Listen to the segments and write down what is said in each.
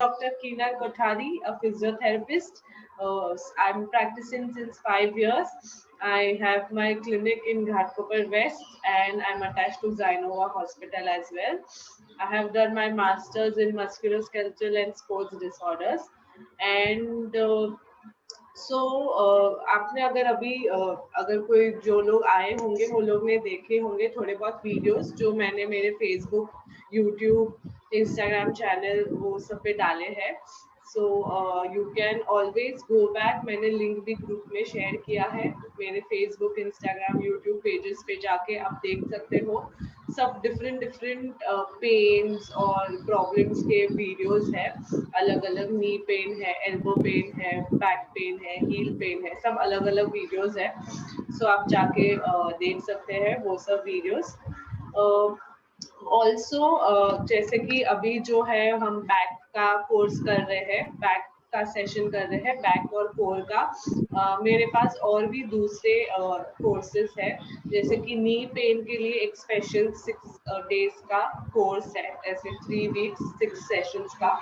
Dr. Keenan Kothari, a physiotherapist. I'm practicing since 5 years. I have my clinic in Ghatkopar West and I'm attached to Zainova Hospital as well. I have done my master's in musculoskeletal and sports disorders. And सो आपने अगर अभी अगर कोई जो लोग आए होंगे वो लोग ने देखे होंगे थोड़े बहुत वीडियोस जो मैंने मेरे फेसबुक, यूट्यूब, इंस्टाग्राम चैनल वो सब पे डाले हैं. So you can always go back. मैंने लिंक भी ग्रुप में शेयर किया है. मेरे फेसबुक, इंस्टाग्राम, यूट्यूब पेजेस पे जाके आप देख सकते हो. सब डिफरेंट डिफरेंट पेन्स और प्रॉब्लम्स के वीडियोस है. अलग अलग नी पेन है, एल्बो पेन है, बैक पेन है, हील पेन है, सब अलग अलग वीडियोस है. सो आप जाके देख सकते हैं वो सब वीडियोस. ऑल्सो जैसे कि अभी जो है हम बैक का कोर्स कर रहे हैं, बैक का सेशन कर रहे हैं, बैक और कोर का. मेरे पास और भी दूसरे कोर्सेज है. जैसे कि नी पेन के लिए एक स्पेशल 6 days का कोर्स है, ऐसे 3 weeks 6 sessions का.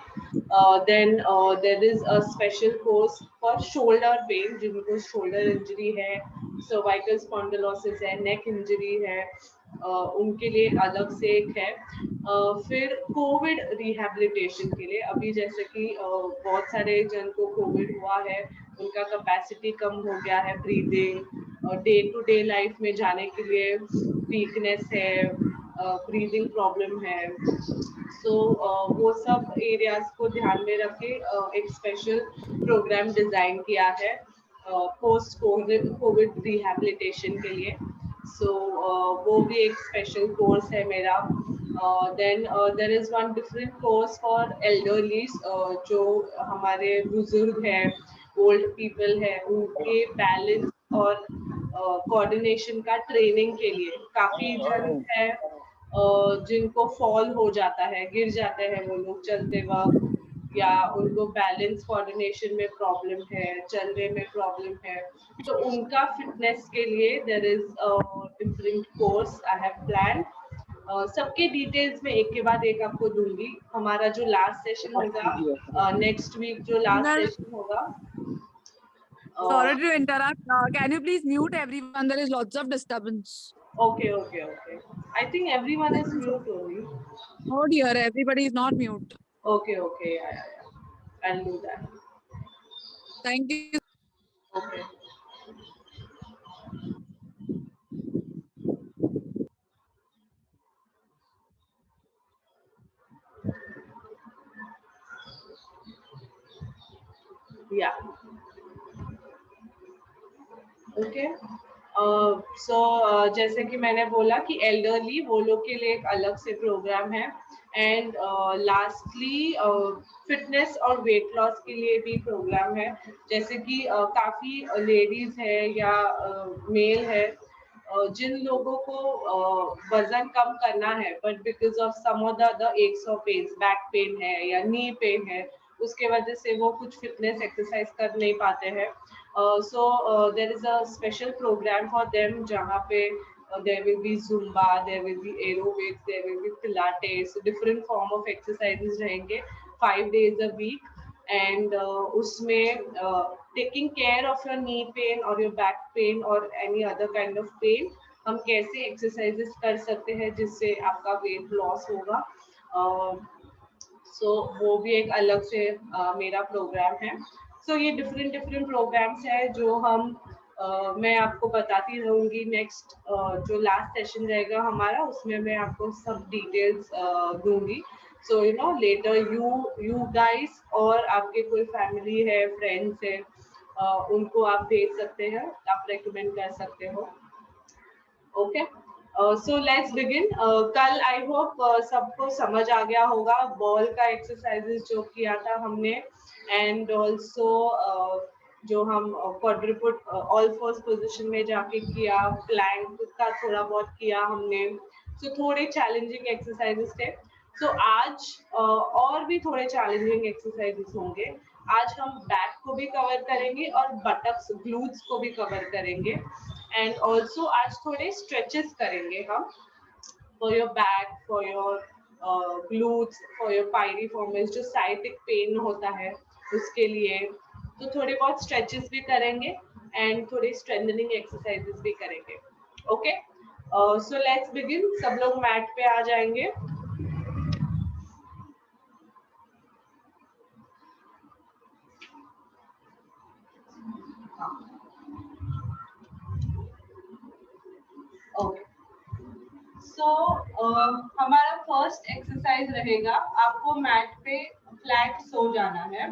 Then there is a special course for shoulder pain, जिनको शोल्डर इंजरी है, सर्वाइकल स्पॉन्डिलोसिस है, नेक इंजरी है, उनके लिए अलग से एक है. फिर कोविड रिहैबिलिटेशन के लिए, अभी जैसे कि बहुत सारे जन को कोविड हुआ है, उनका कैपेसिटी कम हो गया है breathing, day to day life में जाने के लिए वीकनेस है, ब्रीदिंग प्रॉब्लम है. सो वो सब एरियाज को ध्यान में रख के एक स्पेशल प्रोग्राम डिजाइन किया है पोस्ट कोविड रिहैबिलिटेशन के लिए. सो वो भी एक स्पेशल कोर्स है मेरा. Then there is one different course for elderlies, जो हमारे बुजुर्ग हैं, ओल्ड पीपल है, उनके बैलेंस और कोऑर्डिनेशन का ट्रेनिंग के लिए. काफी जन है जिनको फॉल हो जाता है, गिर जाते हैं वो लोग चलते वक्त, या उनको बैलेंस कोऑर्डिनेशन में प्रॉब्लम है, चलने में प्रॉब्लम है. तो उनका फिटनेस के लिए there is different course I have plan. सबके डिटेल्स में एक के बाद एक आपको दूंगी. हमारा जो लास्ट सेशन होगा नेक्स्ट वीक, जो लास्ट सेशन होगा. Sorry to interrupt. Can you please mute everyone? There is lots of disturbance. Okay. I think everyone is mute only. Oh dear, everybody is not mute. Okay. Yeah. I'll do that. Thank you. Okay. Yeah. Okay. So जैसे कि मैंने बोला कि elderly वो लोग के लिए एक अलग से प्रोग्राम है. एंड लास्टली फिटनेस और वेट लॉस के लिए भी प्रोग्राम है. जैसे कि काफ़ी लेडीज है या मेल है जिन लोगों को वजन कम करना है, but because of some of the other aches of pain, back pain है या नी पेन है, उसके वजह से वो कुछ फिटनेस एक्सरसाइज कर नहीं पाते हैं. So there is a special program for them जहाँ पे there will be Zumba, there will be aerobics, there will be Pilates, different form of exercises रहेंगे 5 days a week. And उसमें taking care of your knee pain or your back pain or any other kind of pain, हम कैसे exercises कर सकते हैं जिससे आपका weight loss होगा. सो वो भी एक अलग से मेरा प्रोग्राम है. सो ये डिफरेंट प्रोग्राम्स है जो हम मैं आपको बताती रहूँगी. नेक्स्ट जो लास्ट सेशन रहेगा हमारा, उसमें मैं आपको सब डिटेल्स दूंगी. So you know later you guys और आपके कोई फैमिली है, फ्रेंड्स है, उनको आप भेज सकते हैं, आप रेकमेंड कर सकते हो. ओके. So let's begin. कल आई होप सबको समझ आ गया होगा बॉल का एक्सरसाइजेस जो किया था हमने, एंड ऑल्सो जो हम क्वाड्रुपट ऑल फोर्स पोजीशन में जाके किया, प्लैंक का थोड़ा बहुत किया हमने. सो थोड़े चैलेंजिंग एक्सरसाइजेस थे. सो आज और भी थोड़े चैलेंजिंग एक्सरसाइजेस होंगे. आज हम बैक को भी कवर करेंगे और बटक्स, ग्लूट्स को भी कवर करेंगे. एंड ऑल्सो आज थोड़े स्ट्रेचेस करेंगे हम for your back, for your glutes, for your piriformis, जो sciatic pain होता है उसके लिए, तो थोड़े बहुत stretches भी करेंगे and थोड़े strengthening exercises भी करेंगे. Okay, so let's begin. सब लोग mat पे आ जाएंगे. Okay. So हमारा फर्स्ट एक्सरसाइज रहेगा, आपको मैट पे फ्लैट सो जाना है.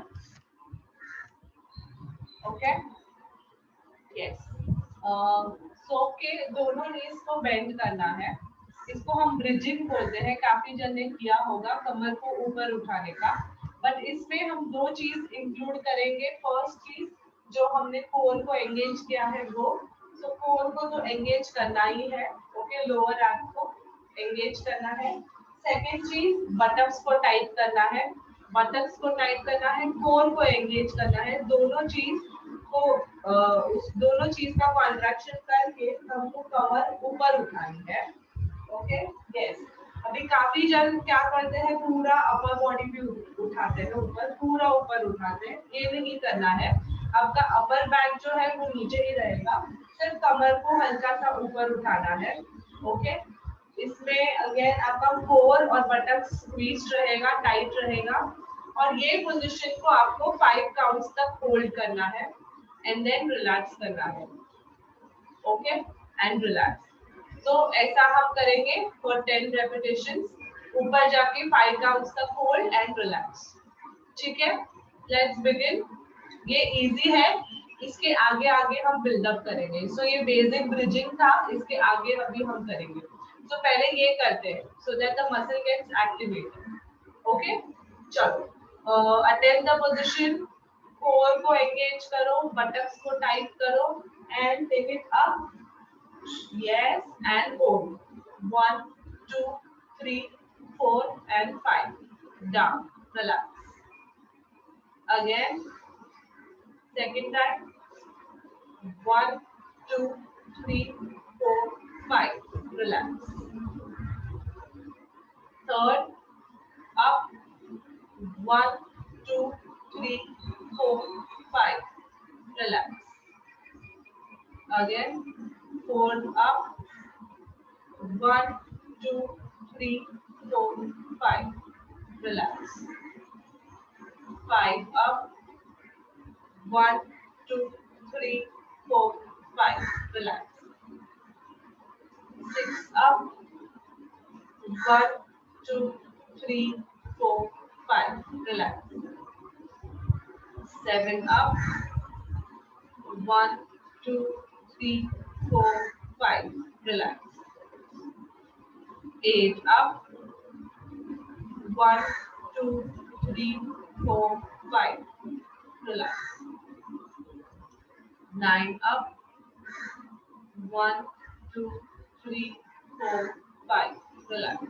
Okay, yes. सो के दोनों नीज को बेंड करना है. इसको हम ब्रिजिंग बोलते हैं, काफी जन ने किया होगा कमर को ऊपर उठाने का. बट इसमें हम दो चीज इंक्लूड करेंगे. फर्स्ट चीज जो हमने कोर को एंगेज किया है वो, तो कोर को तो एंगेज करना ही है. ओके, लोअर एब्स को एंगेज करना है. सेकेंड चीज बटक्स को टाइट करना है. बटक्स को टाइट करना है, कोर को एंगेज करना है. दोनों चीज को उस दोनों चीज का कॉन्ट्रैक्शन करके हमको कमर ऊपर उठानी है. Okay, yes. अभी काफी जन क्या करते हैं, पूरा अपर बॉडी भी उठाते हैं ऊपर, पूरा ऊपर उठाते हैं. ये नहीं करना है. आपका अपर बैक जो है वो नीचे ही रहेगा, सिर्फ कमर को हल्का सा ऊपर उठाना है. ओके, इसमें अगेन आपका कोर और बटक्स स्क्वीज्ड रहेगा, टाइट रहेगा. और ये पोजीशन को आपको 5 काउंट्स तक होल्ड करना है एंड देन रिलैक्स करना है. Okay, and relax. तो ऐसा हम करेंगे फॉर 10 रेपिटेशंस. ऊपर जाके 5 काउंट्स तक होल्ड एंड रिलैक्स. ठीक है, लेट्स बिगिन. ये इजी है, इसके आगे आगे हम बिल्डअप करेंगे. सो ये बेसिक ब्रिजिंग था, इसके आगे अभी हम करेंगे. तो पहले ये करते हैं so that the muscle gets activated. Okay, चलो. Attend the position. कोर को एंगेज करो, बटक्स को टाइट करो and take it up. Yes, and hold. 1, 2, 3, 4 and 5. Down. Relax. Again. Second time. 1, 2, 3, 4, 5. Relax. Third. Up. 1, 2, 3, 4, 5. Relax. Again. Fold up. 1, 2, 3, 4, 5. Relax. 5 up. 1, 2, 3, 4, 5. Relax. 6 up. 1, 2, 3, 4, 5. Relax. 7 up. 1, 2, 3, 4, 5. Relax. 8 up. 1, 2, 3, 4, 5. Relax. 9 up. 1, 2, 3, 4, 5. Relax.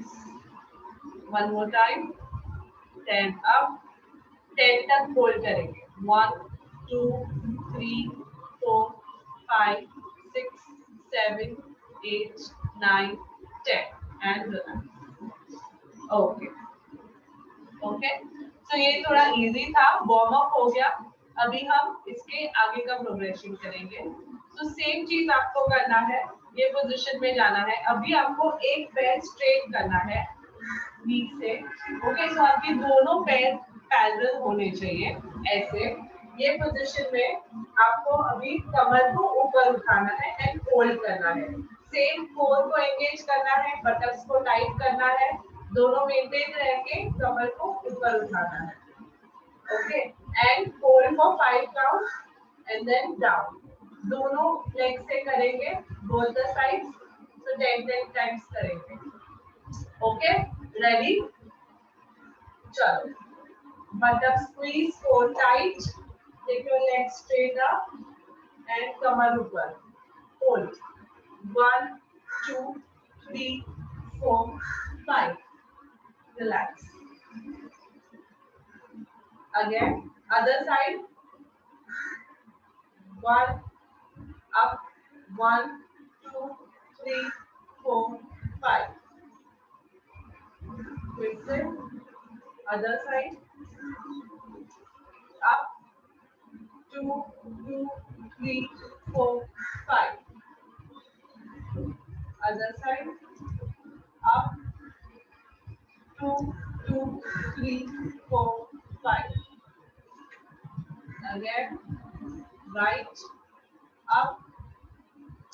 One more time. 10 up. 10 तक hold करेंगे. 1, 2, 3, 4, 5, 6, 7, 8, 9, 10 and relax. Okay. Okay. So ये थोड़ा easy था, warm up हो गया. अभी हम इसके आगे का प्रोग्रेशन करेंगे. तो सेम चीज आपको करना है, ये पोजीशन में जाना है. अभी आपको एक पैर स्ट्रेट करना है नी से. ओके, सो आपके दोनों पैर पैरेलल होने चाहिए ऐसे. ये पोजीशन में आपको अभी कमर को ऊपर उठाना है एंड होल्ड करना है. सेम कोर को एंगेज करना है, बटक्स को टाइट करना है. दोनों मेंटेन रह के कमर को ऊपर उठाना है. Okay, and hold for 5 count and then down. दोनों लेग से करेंगे, बोथ द साइड्स. तो 10 टाइम्स करेंगे. Okay, ready? चलो. Buttock squeeze, core tight. Take your legs straight up and कमर ऊपर. Hold. 1, 2, 3, 4, 5. Relax. Again, other side. 1 up. 1, 2, 3, 4, 5. फिर से other side, up, 2, 2, 3, 4, 5. Other side, up, 2, 2, 3, 4, 5. Again, right, up,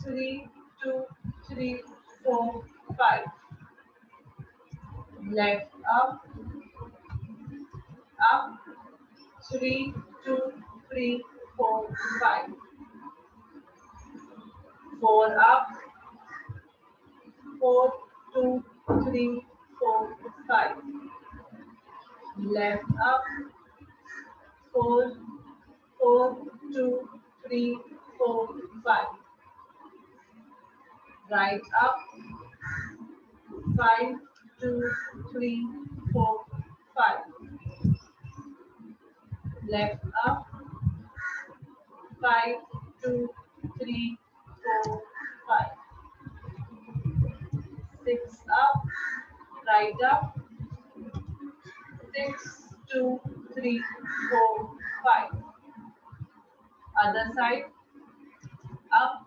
3, 2, 3, 4, 5. Left, up, 3, 2, 3, 4, 5. 4 up, 4, 2, 3, 4, 5. Left up, 4, 4, 2, 3, 4, 5. Right up, 5, 2, 3, 4, 5. Left up, 5, 2, 3, 4, 5. 6 up, right up, 6, 2, 3, 4, 5. Other side, up,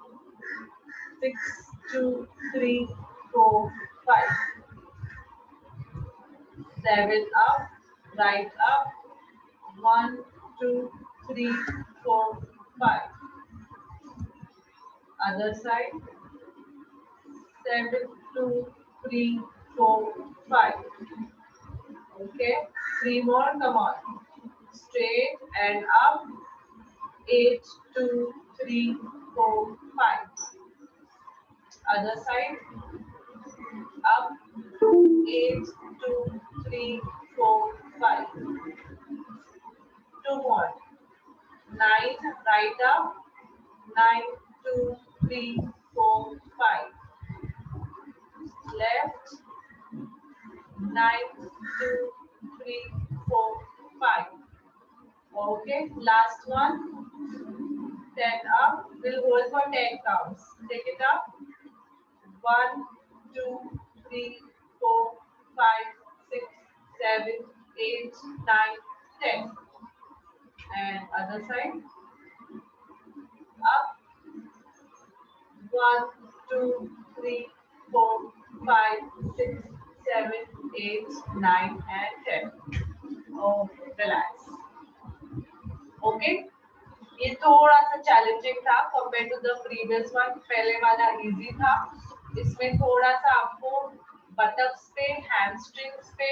6, 2, 3, 4, 5. 7 up, right up, 1, 2, 3, 4, 5. Other side, 7, 2, 3, 4, 5. Okay, 3 more, come on. Straight and up, 8, 2, 3, 4, 5. Other side, up, 8, 2, 3, 4, 5. 2 more. 9, right up, 9, 2, 3, 4, 5. Left, 9, 2, 3, 4, 5. Okay, last one. 10 up. We'll hold for 10 counts. Take it up. 1, 2, 3, 4, 5, 6, 7, 8, 9, 10. And other side. Up. 1, 2, 3, 4, 5, 6, 7, 8, 9, and 10. Okay, relax. Okay. ये थोड़ा सा challenging था compare to the previous one. पहले वाला easy था. इसमें थोड़ा सा आपको बटक्स पे, हैमस्ट्रिंग्स पे,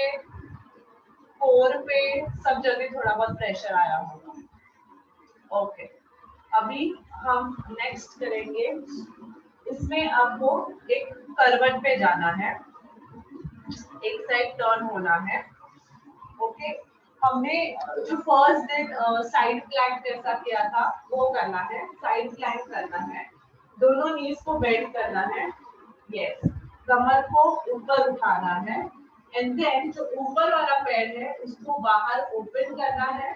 कोर पे, सब जगह थोड़ा बहुत प्रेशर आया होगा. ओके, अभी हम नेक्स्ट करेंगे. इसमें आपको एक करवट पे जाना है, एक साइड टर्न होना है. ओके, हमने जो फर्स्ट दिन साइड प्लैंक जैसा किया था वो करना है. साइड प्लैंक करना है, दोनों नीज को बेंड करना है. यस, कमर को ऊपर उठाना है एंड देन जो ऊपर वाला पैर है उसको बाहर ओपन करना है.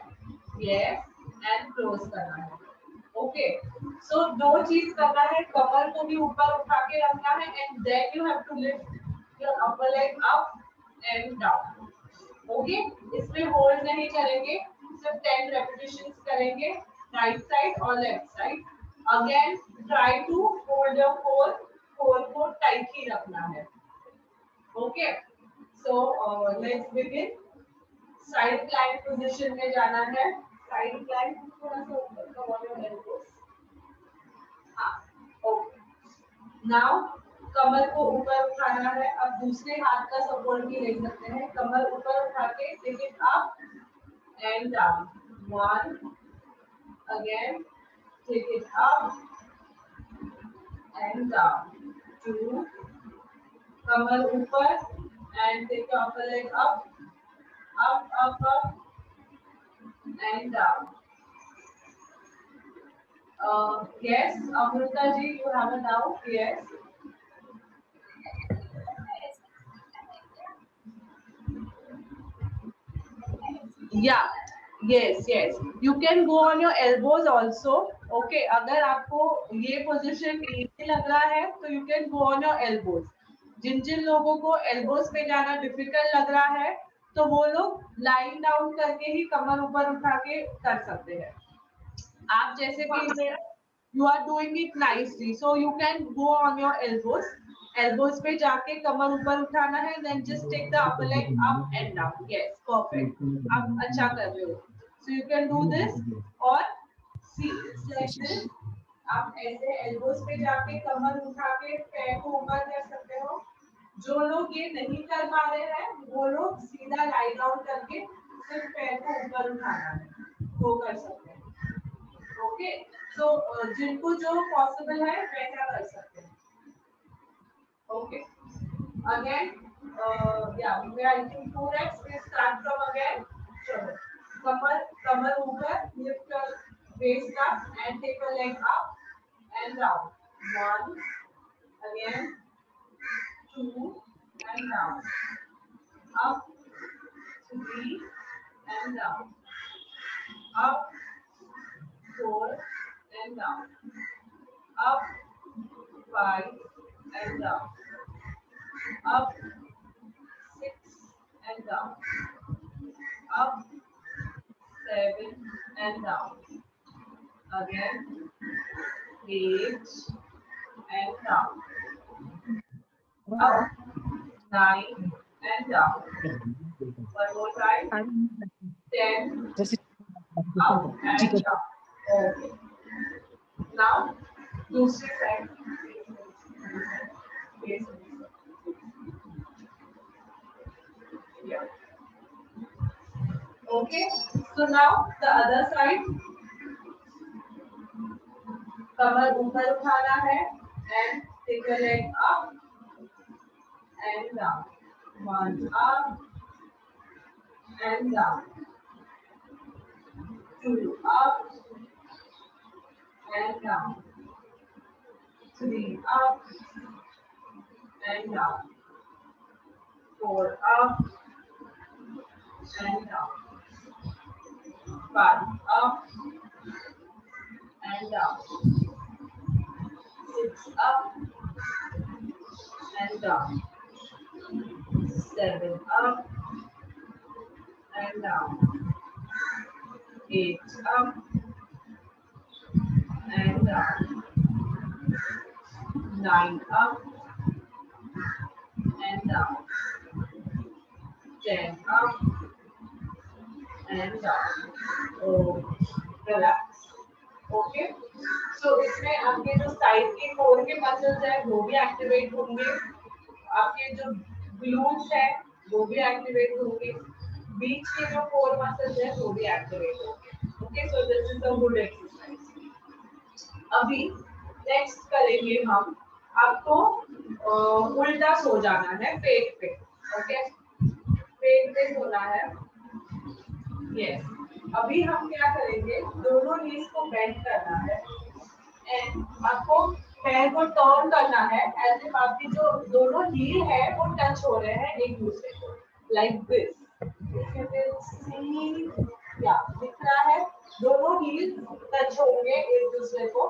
यस, एंड क्लोज करना है. ओके, सो दो चीज करना है. कमर को भी ऊपर उठा के रखना है and then you have to lift your upper leg up and down. Okay, इसमें होल्ड नहीं करेंगे, सिर्फ 10 रेपिटेशंस करेंगे. राइट साइड और left side. Again try to hold your core को टाइट ही रखना है. Okay, so let's begin. Side plank position में जाना है. साइड प्लैंक थोड़ा सा ऊपर का वॉल्यूम एल्बोस. हां, ओके. नाउ कमर को ऊपर उठाना है. अब दूसरे हाथ का सपोर्ट भी ले सकते हैं. कमर ऊपर उठा के take it up and down. 1, again take it up and down. 2, कमर ऊपर and take your upper leg up and down. Yes, Amrita ji, you have a doubt? Yes. Yeah, yes. You can go on your elbows also. Okay, अगर आपको ये position easy लग रहा है तो you can go on your elbows. जिन जिन लोगों को elbows पे जाना डिफिकल्ट लग रहा है तो वो लोग लाइन डाउन करके ही कमर ऊपर उठा के कर सकते हैं। आप जैसे कि you are doing it nicely, so you can go on your elbows पे जाके कमर ऊपर उठाना है, then just take the upper leg up and down. Yes, perfect. आप अच्छा कर रहे हो, so you can do this और see it's like this. आप ऐसे एल्बोस पे जाके कमर उठा के पैर को ऊपर कर सकते हो। जो लोग ये नहीं कर पा रहे हैं वो लोग सीधा लाई डाउन करके सिर्फ पैर को ऊपर उठाना है, वो कर सकते हैं। ओके, तो जिनको जो पॉसिबल है वैसा कर सकते हैं। Okay, again yeah, we are in 4x. We start from again. चलो, कमर ऊपर, lift your waist up and take a leg up and down. 1, again 2 and down. Up, 3 and down. Up, 4 and down. Up, 5 and down. Up, 6 and down. Up, 7 and down. Again, 8 and down. Up, 9 and down. One more time. 10 up and down. Okay. Now, दूसरी side. Yeah. Okay. So now the other side. कमर ऊपर उठाना है and take a leg up and down. 1 up and down. 2 up and down. 3 up and down. 4 up and down. 5 up and down. 6 up and down. 7 up and down. 8 up and down. 9 up and down. 10 up and down. Oh, relax. Okay. So इसमें आपके जो side के core के muscles है वो भी activate होंगे, आपके जो ग्लूट्स है वो भी एक्टिवेट होंगे, बीच के जो कोर मसल्स है वो भी एक्टिवेट होंगे। Okay, so this is a good exercise. अभी नेक्स्ट करेंगे हम, आपको उल्टा सो जाना है पेट पे। ओके, पेट पे सोना है। यस, अभी हम क्या करेंगे, दोनों नीज को बेंड करना है एंड आपको पैर को टर्न करना है एज इफ आपकी जो दोनों हील है वो टच हो रहे हैं एक दूसरे को, like this. If you can see, या दिख रहा है, दोनों हील टच होंगे एक दूसरे को,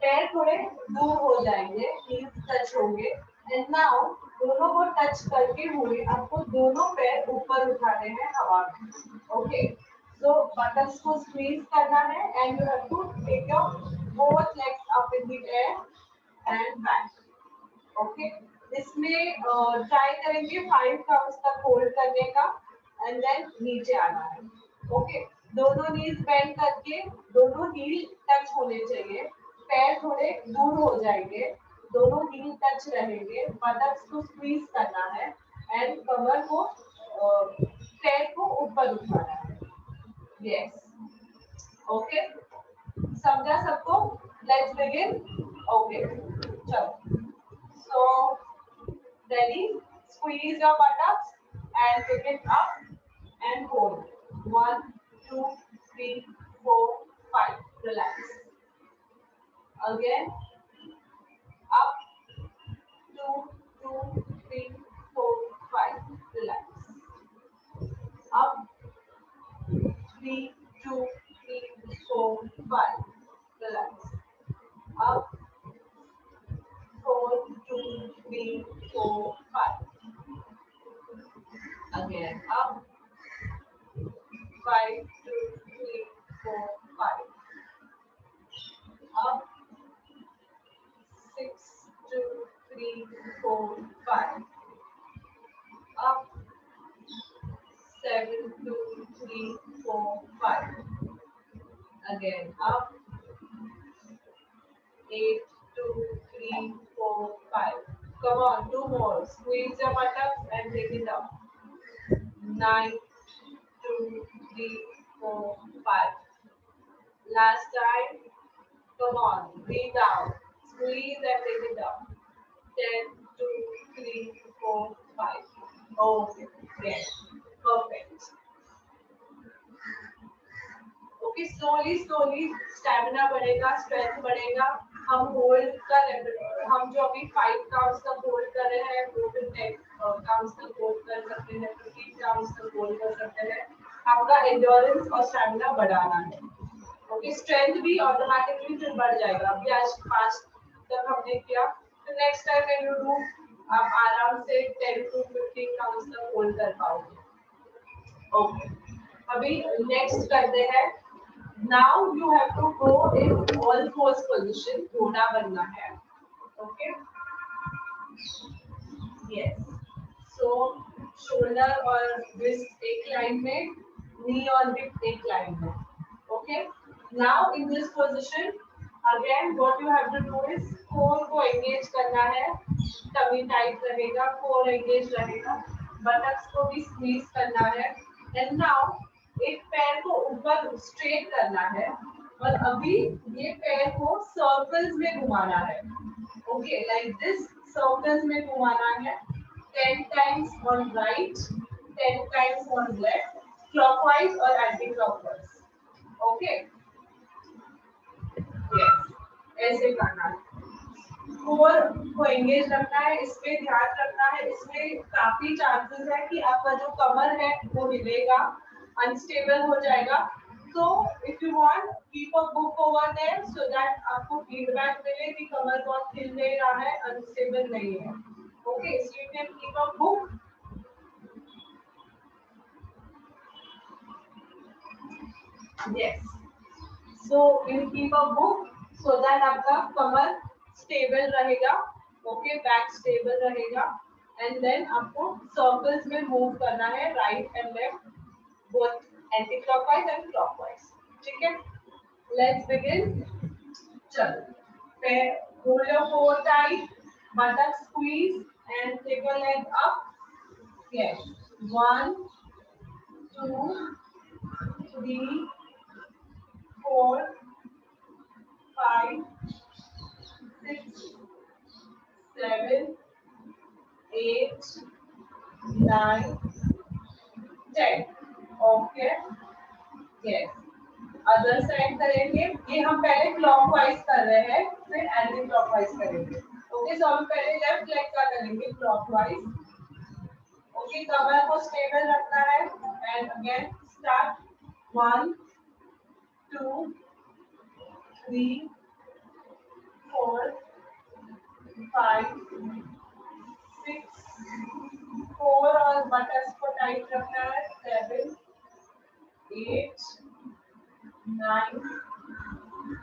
पैर थोड़े दूर हो जाएंगे, हील टच होंगे एंड नाउ दोनों को टच करके हुए आपको दोनों पैर ऊपर उठाने हैं हवा में। ओके, so buttocks को squeeze करना है and you have to take your both legs up in the air and back. Okay, इसमें ट्राई करेंगे 5 काउंट्स तक होल्ड करने का एंड देन नीचे आना है। ओके, दोनों नीज बेंड करके दोनों हील टच होने चाहिए, पैर थोड़े दूर हो जाएंगे, दोनों हील टच रहेंगे, बटक्स को स्क्वीज करना है एंड कमर को पैर को ऊपर उठाना है। यस, ओके, समझा सबको? Let's begin. ओके, चलो, so ready, squeeze your buttocks and pick it up and hold. 1 2 3 4 5, relax. Again, up, 2 2 3 4 5, relax. Up, 3 2 3 4 5, relax. Up, 4 2 3 4 5. Again up. 8, 2, 3, 4, 5. Come on, 2 more. Squeeze your buttocks and take it up. 9, 2, 3, 4, 5. Last time. Come on, breathe out. Squeeze and take it up. 10, 2, 3, 4, 5. Okay, yes, perfect. Okay, slowly stamina बढ़ेगा, strength बढ़ेगा. हम hold का हम जो अभी 5 counts तक hold कर रहे हैं वो फिर 10 काउंट्स तक होल्ड कर सकते हैं, 15 काउंट्स तक होल्ड कर सकते हैं. आपका एंड्योरेंस और स्टैमिना बढ़ाना है. ओके, स्ट्रेंथ भी ऑटोमेटिकली फिर बढ़ जाएगा. अभी आज 5 तक हमने किया, तो next time when you do आप आराम से 10 to 15 काउंट्स तक होल्ड कर पाओगे. ओके, अभी नेक्स्ट करते हैं. Now you have to go in all fours position. घोड़ा बनना है. Okay. Yes. So shoulder और wrist एक लाइन में, knee और hip एक लाइन में. Okay. Now in this position, again what you have to do is core को engage करना है. Tummy tight रहेगा, core engage रहेगा. buttocks को भी squeeze करना है. And now एक पैर को ऊपर स्ट्रेट करना है और अभी ये पैर को सर्कल्स में घुमाना है. ओके, लाइक दिस सर्कल्स में घुमाना है. 10 times on right, 10 times on left, clockwise और एंटी क्लॉकवाइज. ओके, यस, ऐसे करना है. कोर को एंगेज रखना है, इस पे ध्यान रखना है. इसमें काफी चांसेस है कि आपका जो कमर है वो हिलेगा, अनस्टेबल हो जाएगा. तो if you want keep a book over there so that आपको फीडबैक मिले कि कमर बहुत हिल नहीं रहा है, अनस्टेबल नहीं है. Okay, so you can keep a book. Yes, so you keep a book so that आपका कमर स्टेबल रहेगा. ओके, बैक स्टेबल रहेगा. एंड देन आपको सर्कल्स में मूव करना है, right and left, both anti-clockwise and clockwise. ठीक है, let's begin. चलो, पैर hold your core tight, buttock squeeze and take your leg up. Yes, 1, 2, 3, 4, 5, 6, 7, 8, 9, 10. Okay, yes. Other side करेंगे. ये हम पहले क्लॉकवाइज कर रहे हैं, फिर एंटी क्लॉकवाइज करेंगे. ओके, सो हम पहले लेफ्ट लेग का करेंगे क्लॉकवाइज. ओके, कमर को स्टेबल रखना है. And again start. 1, 2, 3, 4, 5, 6, 4 और बटन्स को टाइट रखना है. 7, 8, 9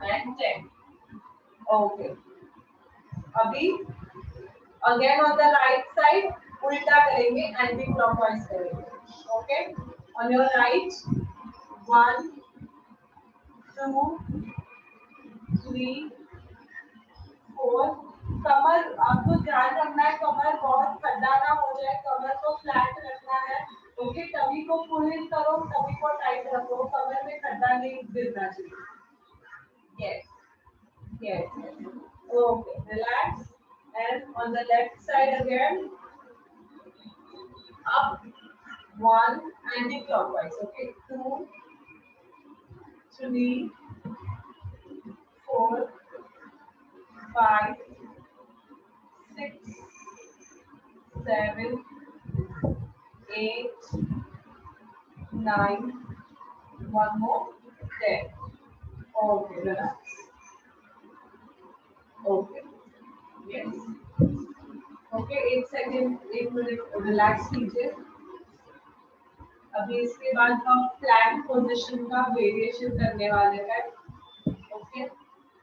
and 10. Okay. अभी again on the right side उल्टा करेंगे, एंटी क्लॉकवाइज करेंगे. Okay. On your right, 1, 2, 3, 4. कमर आपको ध्यान रखना है, कमर बहुत खड्डा ना हो जाए, कमर को फ्लैट रखना है. ओके, टमी को पुल इन करो, टमी को टाइट रखो, कमर में खड्डा नहीं गिरना चाहिए. Yes, yes. Okay, relax. And on the left side again up. 1 anti clockwise. Okay, 2, 3, 4, 5, 6, 7, 8, 9, one more, 10. Okay, relax. Okay, yes. Okay, 8 second, 1 minute relax कीजिए. अभी इसके बाद हम प्लैंक पोजीशन का वेरिएशन करने वाले हैं. ओके,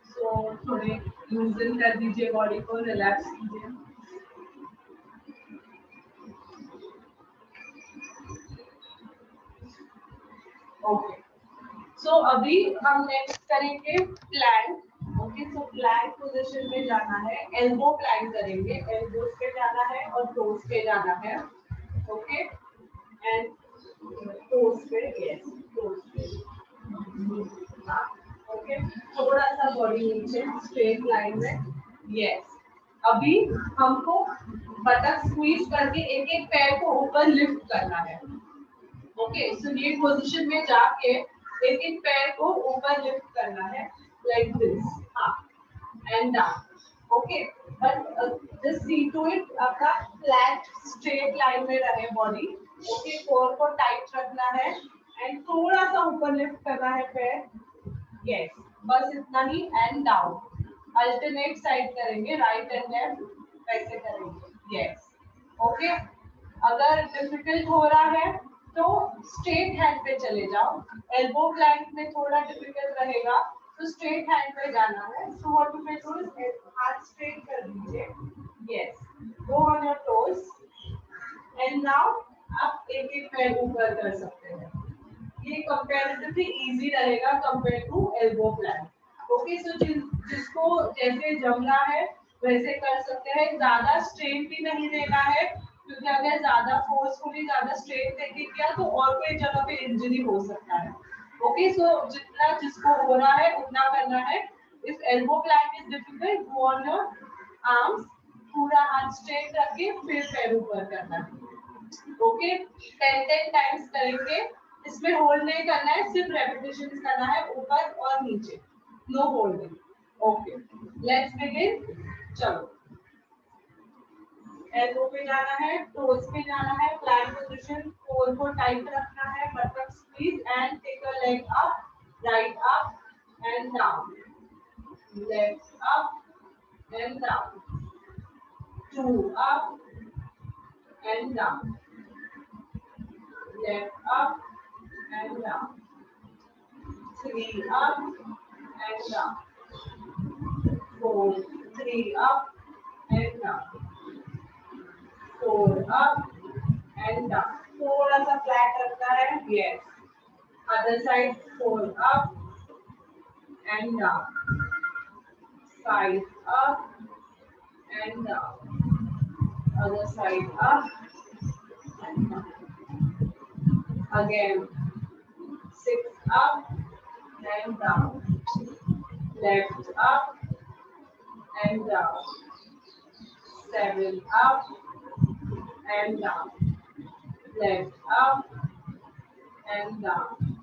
सो थोड़े लूजन कर दीजिए बॉडी को, रिलैक्स कीजिए. ओके, सो अभी हम नेक्स्ट करेंगे प्लैंक। ओके, सो प्लैंक पोजीशन में जाना है, एल्बो प्लैंक करेंगे, एल्बोज पे जाना है और टोस पे जाना है। ओके, एंड टोस पे, यस टोस पे। ओके, थोड़ा सा बॉडी नीचे स्ट्रेट लाइन में, यस। अभी हमको बटक स्क्वीज करके एक एक पैर को ऊपर लिफ्ट करना है। ओके, सो ये पोजीशन में जाके एक एक पैर को ऊपर लिफ्ट करना है, लाइक दिस, हाँ, and down. Okay, but just see to it, आपका फ्लैट स्ट्रेट लाइन में रहे बॉडी। ओके, कोर को टाइट रखना है एंड थोड़ा सा ऊपर लिफ्ट करना है पैर, यस, बस इतना ही, एंड डाउन। अल्टरनेट साइड करेंगे, राइट एंड लेफ्ट, वैसे करेंगे, यस। ओके, अगर डिफिकल्ट हो रहा है तो स्ट्रेट हैंड पे चले जाओ। एल्बो प्लैंक में थोड़ा डिफिकल्ट रहेगा तो स्ट्रेट हैंड पे जाना है। So what you can do is हाथ स्ट्रेट कर दीजिए, yes, go on your toes and now आप एक एक पैर ऊपर कर सकते हैं। ये कंपैरेटिवली इजी रहेगा compare to elbow plank. Okay, so जिसको जैसे जमना है वैसे कर सकते हैं, ज्यादा स्ट्रेन भी नहीं देना है, क्योंकि अगर ज्यादा फोर्सफुली ज्यादा स्ट्रेन देके किया तो और कोई जगह पे इंजरी हो सकता है। ओके, सो जितना जिसको हो रहा है उतना करना है। If elbow Planck is difficult, go on your arms, पूरा हाथ स्ट्रेट रखके फिर पैर ऊपर करना है। ओके, 10 टाइम्स करेंगे। इसमें होल्ड नहीं करना है, सिर्फ रेपिटेशन करना है, ऊपर और नीचे, no holding. Okay, let's begin. चलो, एल्बो पे जाना है, टोस पे जाना है, प्लैंक पोजीशन, कोर को टाइट रखना है, butt squeeze and take a leg up, right up and down, left up and down, 2 up and down, left up and down, 3 up and down, 4, 3 up and down, 4 up and down. थोड़ा सा flat रखना है, yes. Other side, 4 up and down, 5 up and down, other side up and down. Again, 6 up and down, left up and down, 7 up and down, left up and down,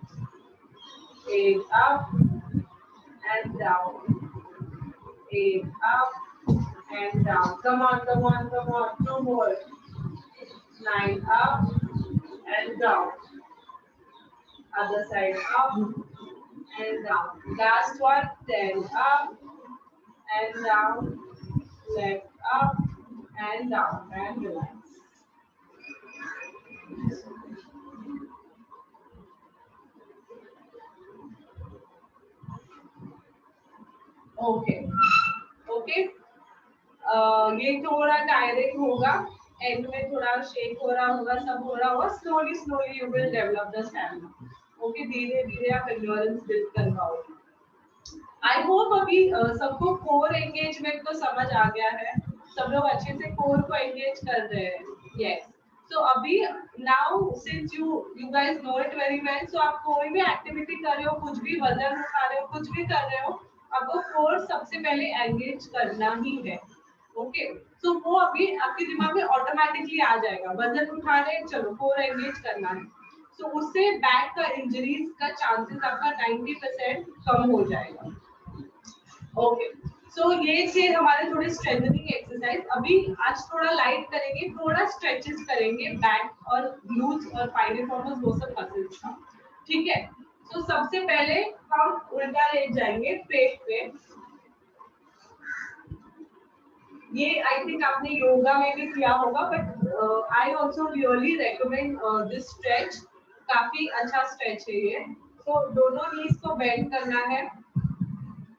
8 up and down, 8 up and down. Come on, come on, come on, 2 more. 9 up and down. Other side up and down. Last one, 10 up and down, left up and down, and relax. Okay okay, ये थोड़ा tiring होगा, and में थोड़ा shake हो रहा होगा, सब हो रहा होगा, slowly slowly you will develop the stamina. Okay, धीरे धीरे आप एंड्योरेंस बिल्ड कर पाओगे। आई होप अभी सबको कोर एंगेजमेंट तो समझ आ गया है, सब लोग अच्छे से कोर को एंगेज कर रहे हैं, यस। सो अभी now since you guys know it very well, so आप कोई भी एक्टिविटी कर रहे हो, कुछ भी वजन उठा रहे हो, कुछ भी कर रहे हो, आपको कोर सबसे पहले एंगेज करना ही है। ओके, सो वो अभी आपके दिमाग में ऑटोमेटिकली आ जाएगा, वजन उठा रहे हैं, चलो कोर एंगेज करना है। सो उससे बैक का इंजरीज का चांसेस आपका 90% कम हो जाएगा। ओके, सो ये थे हमारे थोड़े स्ट्रेंथनिंग एक्सरसाइज। अभी आज थोड़ा लाइट करेंगे, थोड़ा स्ट्रेचेस करेंगे बैक और ग्लूट्स और पाइलिफॉर्मस, वो सब मसल्स का, ठीक है। तो सबसे पहले हम उल्टा लेट जाएंगे पेट पे। ये आई थिंक आपने योगा में भी किया होगा, but I also really recommend this stretch, काफी अच्छा स्ट्रेच है ये। तो दोनों नीज को बेंड करना है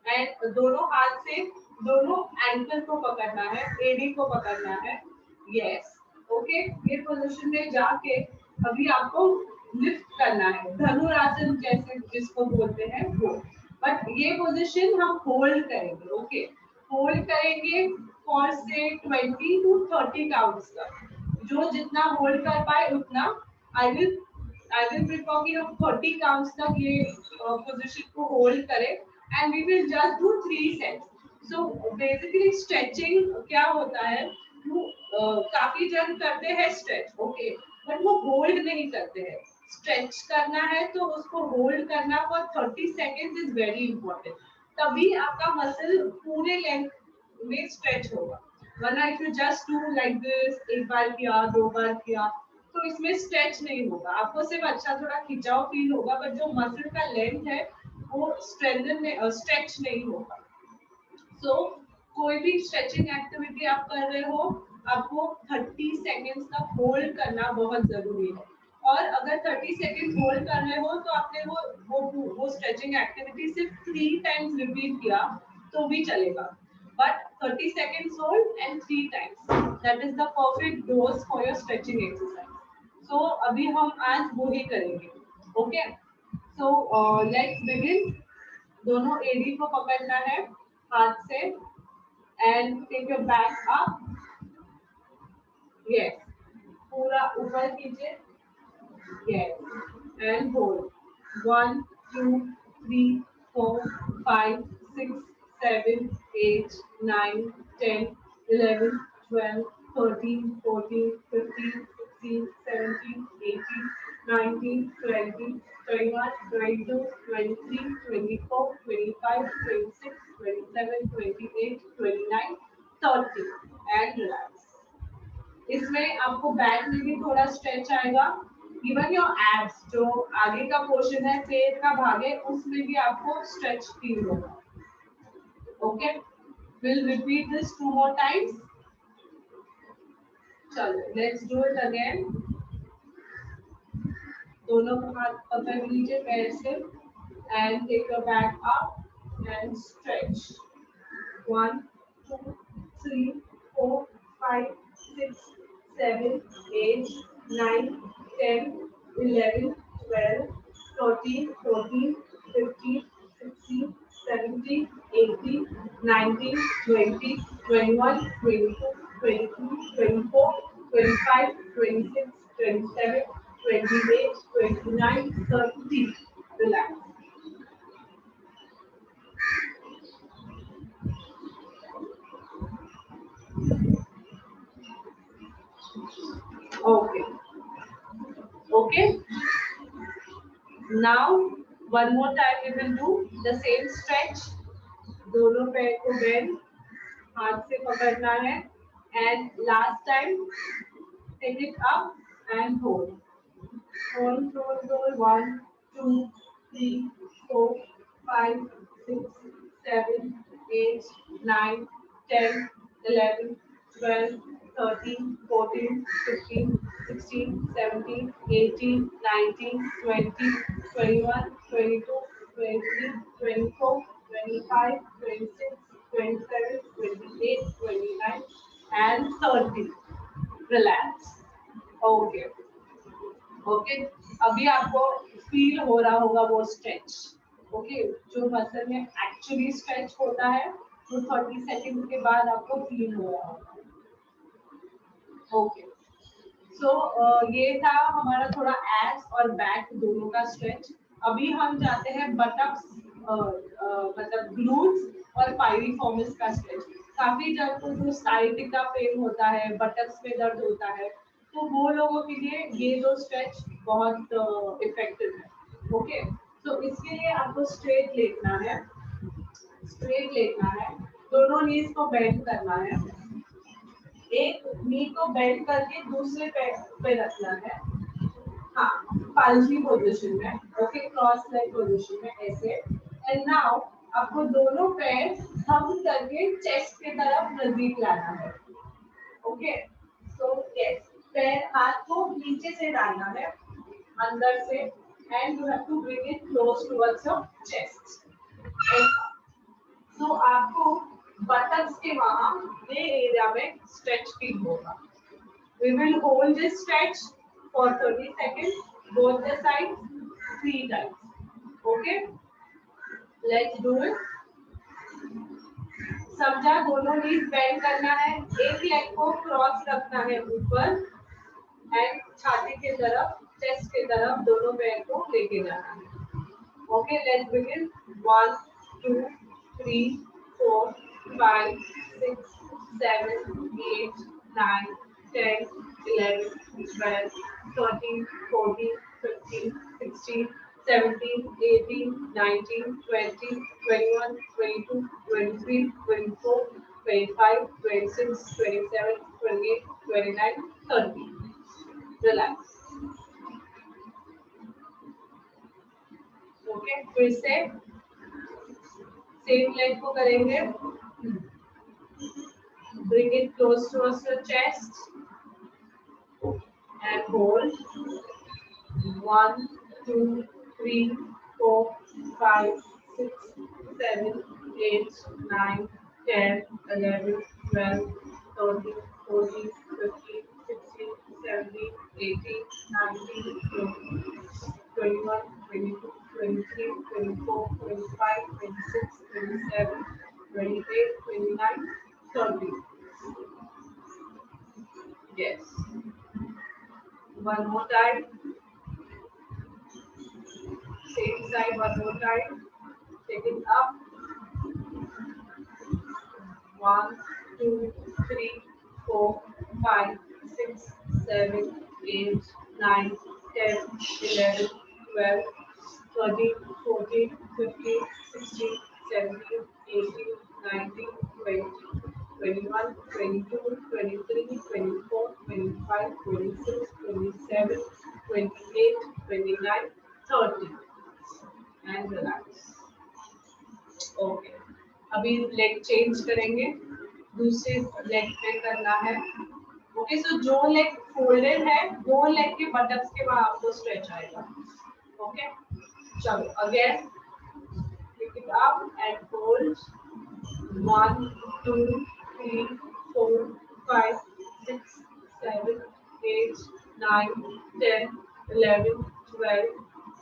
एंड दोनों हाथ से दोनों एंकल को पकड़ना है, एडी को पकड़ना है, यस। ओके, ये पोजीशन में जाके अभी आपको लिफ्ट करना है, धनुरासन जैसे जिसको बोलते हैं वो। बट ये पोजीशन हम होल्ड करेंगे, ओके, होल्ड करेंगे फॉर से 20 to 30 काउंट्स तक। जो जितना होल्ड कर पाए उतना। आई विल प्रेफर कि हम 30 काउंट्स तक ये पोजीशन को होल्ड करें and we will just do 3 sets. So basically stretching क्या होता है, काफी जन करते हैं स्ट्रेच, ओके, बट वो होल्ड नहीं करते हैं। स्ट्रेच करना है तो उसको होल्ड करना for 30 seconds is very important, तभी आपका मसल पूरे लेंथ में स्ट्रेच होगा। वरना if you just do like this, एक बार किया, 2 बार किया, तो इसमें स्ट्रेच नहीं होगा। आपको सिर्फ अच्छा थोड़ा खिंचाव फील होगा, बट जो मसल का लेंथ है वो स्ट्रेंथन में स्ट्रेच नहीं होगा। सो कोई भी स्ट्रेचिंग एक्टिविटी आप कर रहे हो, आपको 30 सेकेंड्स तक होल्ड करना बहुत जरूरी है। और अगर 30 सेकेंड्स होल्ड कर रहे हो तो आपने वो स्ट्रेचिंग एक्टिविटी सिर्फ 3 टाइम्स रिपीट किया तो भी चलेगा, but 30 seconds hold and 3 times, that is the perfect dose for your stretching exercise. So अभी हम आज वो ही करेंगे, okay? So let's begin. दोनों एडी को पकड़ना है हाथ से and take your back up. Yes, पूरा ऊपर कीजिए. Yes, and hold. 1, 2, 3, 4, 5, 6, 7, 8, 9, 10, 11, 12, 13, 14, 15, 16, 17, 18, 19, 20, 21, 22, 23, 24, 25, 26, 27, 28, 29, 30 and relax. इसमें आपको बैक में भी थोड़ा स्ट्रेच आएगा। इवन योर एब्स, जो आगे का पोर्शन है, पेट का भाग है, उसमें भी आपको स्ट्रेच फील होगा। Okay, will repeat this 2 more times. चलो, लेट्स डू इट अगेन। दोनों हाथ पकड़ लीजिए पैर से and take your back up and stretch. 1, 2, 3, 4, 5, 6, 7, 8, 9, 10, 11, 12, 13, 14, 15, 16, 17, 18, 19, 20, 21, 22, 23, 24, 25, 26, 27, 28, 29, 30. Relax. Okay. Now one more time we will do the same stretch. दोनों पैर को बेंड, हाथ से पकड़ना है and last time take it up and hold. Hold. 1, 2, 3, 4, 5, 6, 7, 8, 9, 10, 11, 12, 13, 14, 15, 16, 17, 18, 19, 20, 21, 22, 23, 24, 25, 26, 27, 28, 29 and 30. Relax. Okay. Okay, अभी आपको feel हो रहा होगा वो स्ट्रेच, ओके, जो मसल में एक्चुअली स्ट्रेच होता है वो 30 सेकंड के बाद आपको फील हो रहा होगा। ओके, सो ये था हमारा थोड़ा एब्स और बैक दोनों का स्ट्रेच। अभी हम जाते हैं बटक्स, मतलब ग्लूट्स और पाइरिफॉर्मिस का स्ट्रेच। काफी जन को जो साइटिका पेन होता है, बटक्स में दर्द होता है, तो वो लोगों के लिए ये दो स्ट्रेच बहुत इफेक्टिव है। ओके, तो इसके लिए आपको स्ट्रेट लेटना है, दोनों नीज को बेंड करना है, एक नी को बेंड करके दूसरे पैर पे रखना है, हाँ, पालजी पोजीशन में, ओके, क्रॉस लेग पोजीशन में ऐसे। एंड नाउ आपको दोनों पैर थंब करके चेस्ट की तरफ नजदीक लाना है। ओके, सो यस, पैर हाथ को नीचे से डालना है अंदर से and you have to bring it close towards your chest. तो आपको बटक्स के वहां ये एरिया में स्ट्रेच फील होगा। We will hold this stretch for 30 seconds. both the sides 3 times. Okay, let's do it. समझा? दोनों नीज बेंड करना है, एक लेग को क्रॉस रखना है ऊपर एंड छाती की तरफ, चेस्ट की तरफ दोनों पैर को लेके जाना है. Okay, let's begin. 1 2 3 4 5 6 7 8 9 10 11 12 13 14 15 16 17 18 19 20 21 22 23 24 25 26 27 28 29 30. Relax. Okay, फिर से सेम लेग को करेंगे. Bring it close towards your chest and hold. 1 2 3 4 5 6 7 8 9 10 11 12 13 14 15 16 17 18 19 20 21 22 23 24 25 26 27 28 29 30. Yes. One more time. Same side, one more time. Take it up. 1 2 3 4 5 6 7 8 9 10 11 12 13 14 15 16 17 18 19 20 21 22 23 24 25 26 27 28 29 30. And relax. Okay, अभी लेग चेंज करेंगे, दूसरे leg पे करना है. ओके, सो जो लेग फोल्डेड है वो लेग के बटक्स के बाद आपको स्ट्रेच आएगा. ओके, चलो again pick it up and hold. 1 2 3 4 5 6 7 8 9 10 11 12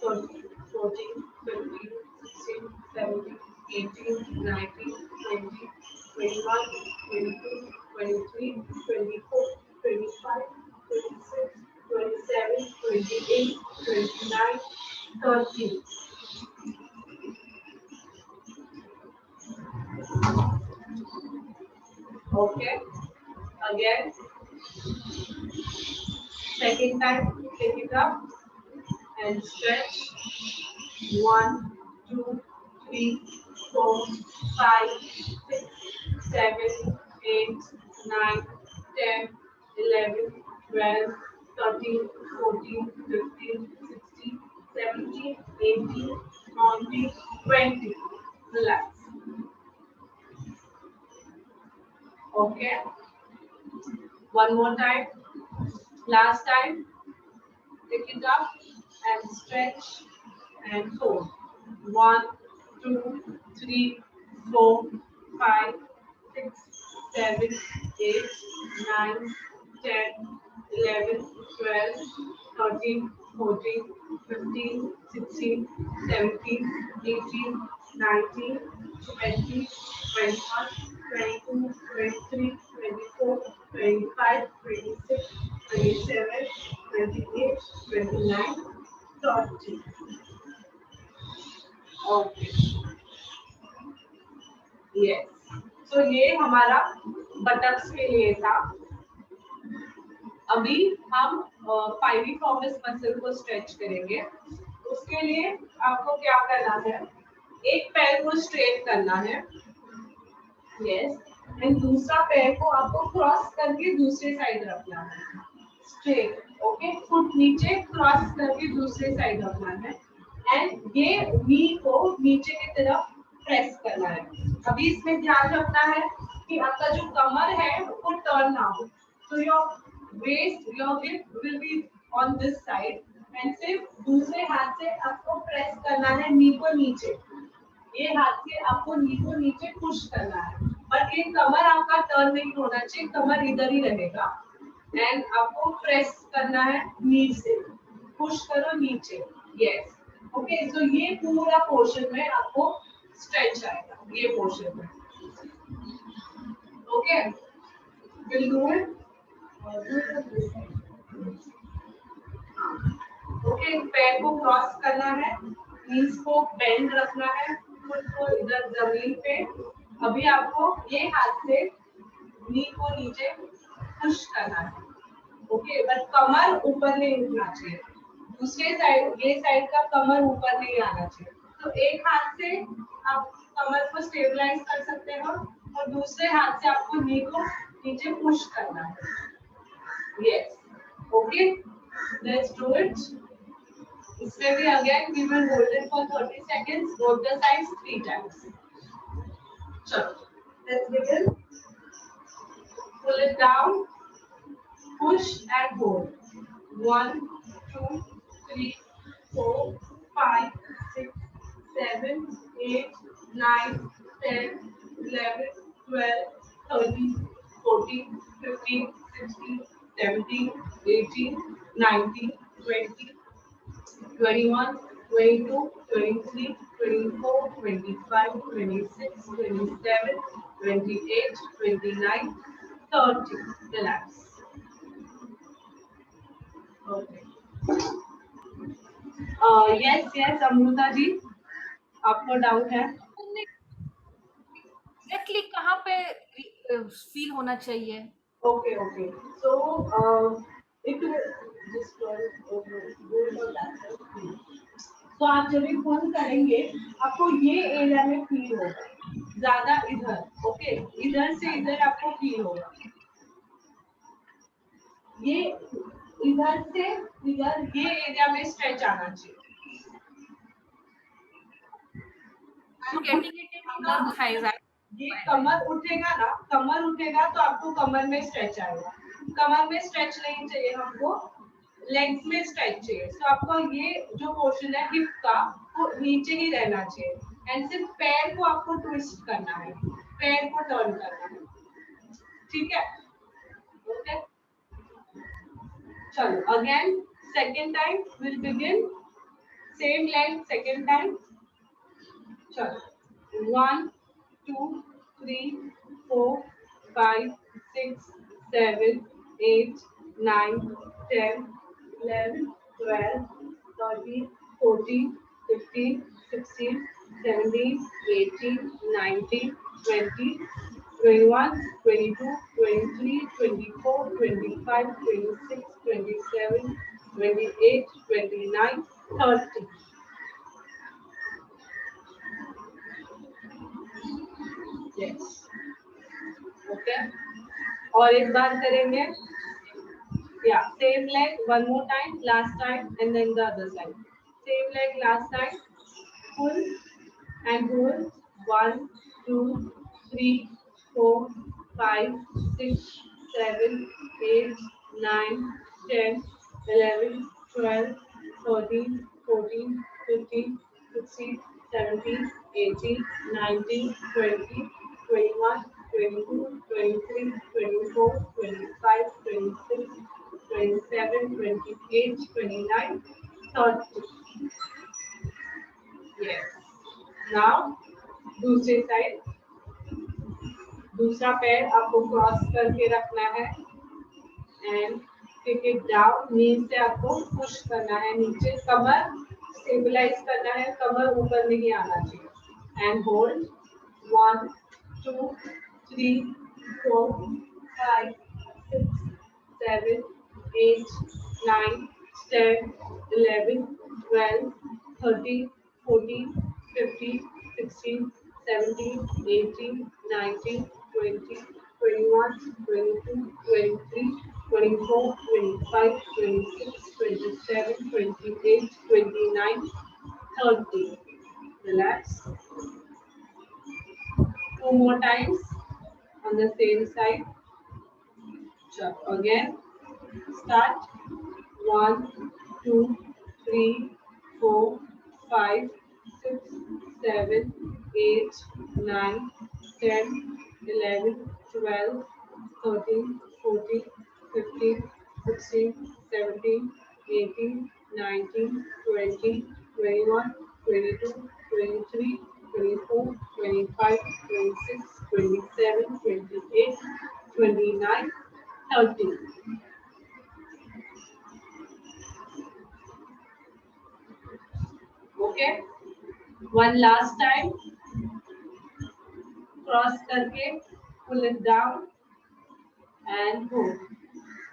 13 14 15 16 17 18 19 20 21 22 23 24 25 26 27 28 29 30. Okay, again, second time, take it up and stretch. 1 2 3 4 5 6 7 8 9 10 11 12 13 14 15 16 17 18 19 20. Relax. Okay, one more time. Last time. Pick it up and stretch and hold. 1 2 3 4 5 6 7 8 9 10 11 12 13 14 15 16 17 18 19 20 21 22 23 24 25 26 27 28 29 30. Okay, yes. So ये हमारा buttocks के लिए था. अभी हम पाइरिफॉर्मिस muscle को stretch करेंगे. उसके लिए आपको क्या करना है, एक पैर को स्ट्रेट करना है. यस, एंड दूसरा पैर को आपको क्रॉस करके दूसरी साइड रखना है. स्ट्रेट. ओके, फुट नीचे क्रॉस करके दूसरी साइड रखना है एंड ये नी को नीचे की तरफ प्रेस करना है. अभी इसमें ध्यान रखना है कि आपका जो कमर है वो टर्न ना हो. So your waist, your hip will be on this side and सिर्फ दूसरे हाथ से आपको प्रेस करना है नी को नीचे. ये हाथ से आपको नी को नीचे पुश करना है, बट ये कमर आपका टर्न नहीं होना चाहिए, कमर इधर ही रहेगा एंड आपको प्रेस करना है नी से. पुश करो नीचे, यस। ओके, सो ये पूरा पोर्शन में आपको स्ट्रेच आएगा, ये पोर्शन में। Okay, will do it. Okay, पैर को क्रॉस करना है, नीज को बेंड रखना है, फुट को इधर जमीन पे। अभी आपको ये हाथ से नी को नीचे पुश करना है। ओके, बट कमर ऊपर नहीं उठना चाहिए। दूसरे साइड, ये साइड का कमर ऊपर नहीं आना चाहिए। तो एक हाथ से आप कमर को स्टेबलाइज कर सकते हो और दूसरे हाथ से आपको नी को नीचे पुश करना है। Yes, okay, let's do it. इसमें भी again we will hold it for 30 seconds, both the sides 3 times. चलो, let's begin. Pull it down, push and hold. 1, 2, 3, 4, 5, 6, 7, 8, 9, 10, 11, 12, 13, 14, 15, 16, 17, 18, 19, 20, 21, 22, 23, 24, 25, 26, 27, 28, 29, 30. Relax. Okay. Yes, Amrita ji, आपको डाउट है? एग्जैक्टली कहाँ पे फील होना चाहिए? Okay. So it will just तो आप जब भी फोन करेंगे आपको ये एरिया में फील होगा, ज्यादा इधर। ओके, इधर से इधर आपको फील होगा, ये इधर से इधर, ये एरिया में स्ट्रेच आना चाहिए। ये कमर उठेगा ना, कमर उठेगा तो आपको कमर में स्ट्रेच आएगा। कमर में स्ट्रेच नहीं चाहिए हमको, लेग्स में स्ट्रेच चाहिए। तो आपको ये जो पोर्शन है हिप का वो नीचे ही रहना चाहिए, एंड सिर्फ पैर को आपको ट्विस्ट करना है, पैर को टर्न करना है। ठीक है, ओके, चलो again second time will begin, same leg second time. चलो 1, 2, 3, 4, 5, 6, 7, 8, 9, 10, 11, 12, 13, 14, 15, 16, 17, 18, 19, 20, 21, 22, 23, 24, 25, 26, 27, 28, 29, 30. Yes. Okay. और एक बार करेंगे, yeah, same leg one more time, last time, and then the other side. Same leg last time, pull and hold. 1, 2, 3, 4, 5, 6, 7, 8, 9, 10, 11, 12, 13, 14, 15, 16, 17, 18, 19, 20, 21, 22, 23, 24, 25, 26, 27, 28, 29, 30. Yes. Now, दूसरी side, दूसरा पैर आपको cross करके रखना है एंड किक इट डाउन। नी से आपको पुश करना है नीचे, कमर स्टेबलाइज करना है, कमर ऊपर नहीं आना चाहिए। And hold 1, 2, 3, 4, 5, 6, 7, 8, 9, 10, 11, 12, 13, 14, 15, 16, 17, 18, 19, 20, 21, 22, 23, 24, 25, 26, 27, 28, 29, 30. Relax. 2 more times on the same side. Jump again. Start. 1, 2, 3, 4, 5, 6, 7, 8, 9, 10, 11, 12, 13, 14, 15, 16, 17, 18, 19, 20, 21, 22, 23, 24, 25, 26, 27, 28, 29, 30. Okay. One last time. Cross करके pull it down and hold.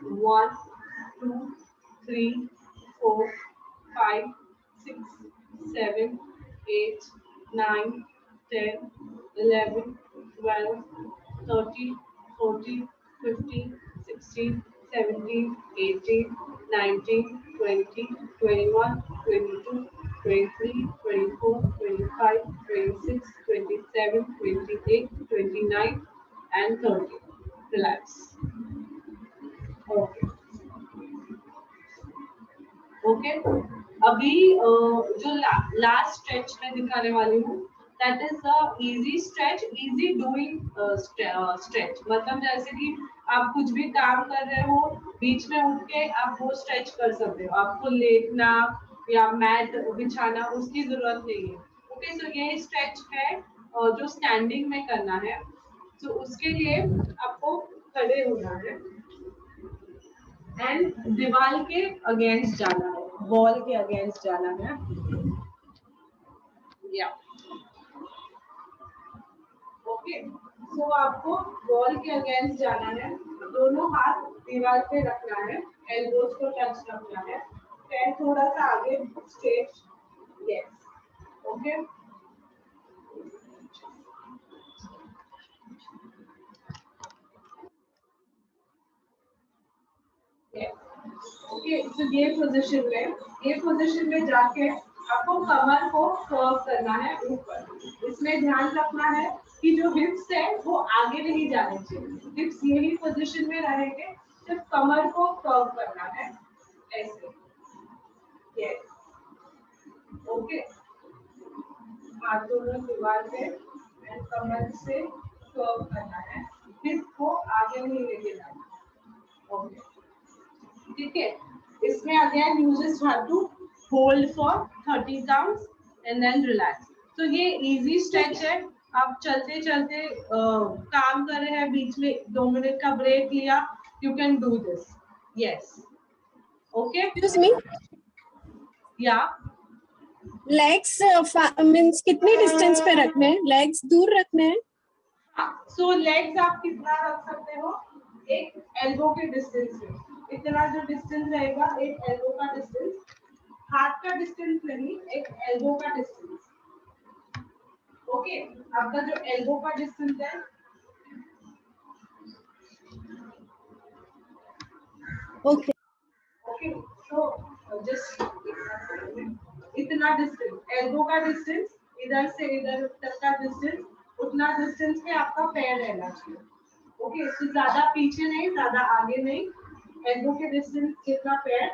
1, 2, 3, 4, 5, 6, 7, 8, 9, 10, 11, 12, 13, 14, 15, 16, 17, 18, 19, 20, 21, 22, 23, 24, 25, 26, 27, 28, 29, and 30. Relax. Okay. Okay अभी जो लास्ट स्ट्रेच में दिखाने वाली हूँ that is the easy stretch easy doing stretch मतलब जैसे कि आप कुछ भी काम कर रहे हो बीच में उठ के आप वो स्ट्रेच कर सकते हो आपको लेटना या मैट बिछाना उसकी जरूरत नहीं है ओके सो ये स्ट्रेच है जो स्टैंडिंग में करना है तो उसके लिए आपको खड़े होना है एंड दीवार के अगेंस्ट जाना है वॉल के अगेंस्ट जाना है या ओके सो आपको वॉल के अगेंस्ट जाना है दोनों हाथ दीवार पे रखना है एल्बोज को टच रखना है पैर थोड़ा सा आगे स्ट्रेट यस ओके ओके तो ये पोजीशन में जाके आपको कमर को कर्व करना है ऊपर इसमें ध्यान रखना है कि जो हिप्स है वो आगे नहीं जाने चाहिए हिप्स यही पोजीशन में रहेंगे सिर्फ कमर को कर्व करना है ऐसे यस ओके हाथ दोनों दीवार पे एंड कमर से कर्व करना है हिप को आगे नहीं लेके जाना ओके ठीक है इसमें again you just have to hold for 30 counts and then relax तो ये इजी स्ट्रेच है आप चलते चलते काम कर रहे हैं बीच में 2 मिनट का ब्रेक लिया you can do this yes okay excuse me या लेग्स मींस कितनी डिस्टेंस पे रखने हैं लेग्स दूर रखने हैं सो लेग्स आप कितना रख सकते हो एक एल्बो के डिस्टेंस में इतना जो डिस्टेंस रहेगा एक एल्बो का डिस्टेंस हाथ का डिस्टेंस नहीं एक एल्बो का डिस्टेंस ओके आपका जो एल्बो का डिस्टेंस है ओके ओके सो जस्ट इतना डिस्टेंस एल्बो का डिस्टेंस इधर से इधर तक का डिस्टेंस उतना डिस्टेंस में आपका पैर रहना चाहिए ओके तो ज्यादा पीछे नहीं ज्यादा आगे नहीं एल्बो के डिस्टेंस जितना पैर